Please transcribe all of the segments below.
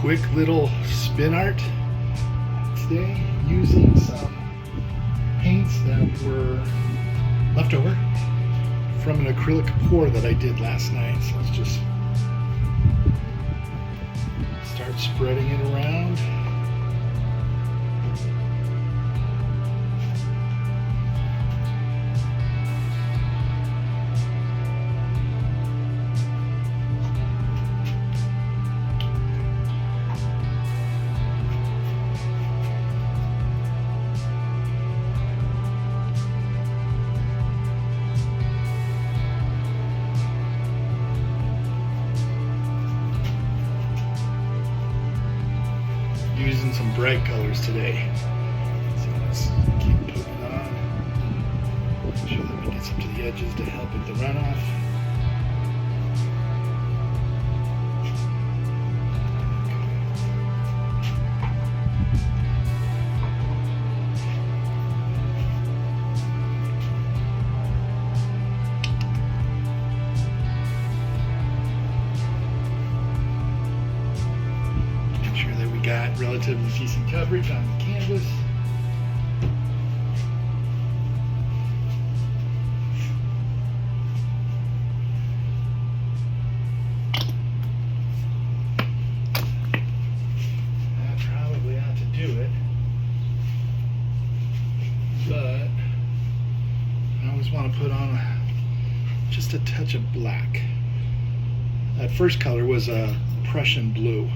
quick little spin art today using some paints that were left over from an acrylic pour that I did last night. So let's just start spreading it around. Using some bright colors today. So let's keep putting it on. Make sure that we get some to the edges to help with the runoff. Got relatively decent coverage on the canvas. That probably ought to do it, but I always want to put on just a touch of black. That first color was a Prussian blue.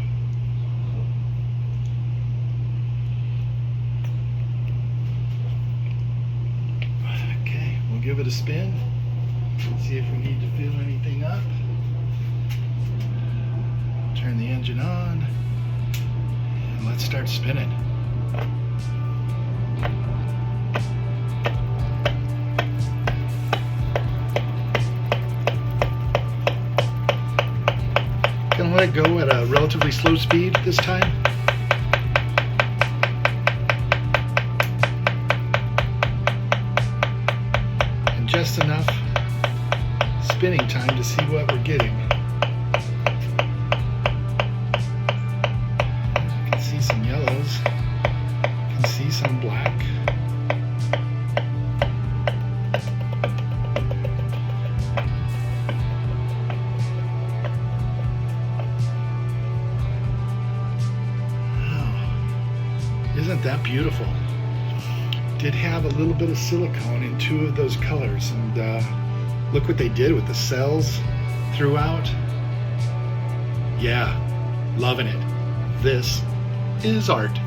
Give it a spin, see if we need to fill anything up. Turn the engine on, and let's start spinning. Gonna let it go at a relatively slow speed this time. Just enough spinning time to see what we're getting. You can see some yellows, you can see some black. Wow, isn't that beautiful? Did have a little bit of silicone in two of those colors, and look what they did with the cells throughout. Yeah, loving it. This is art.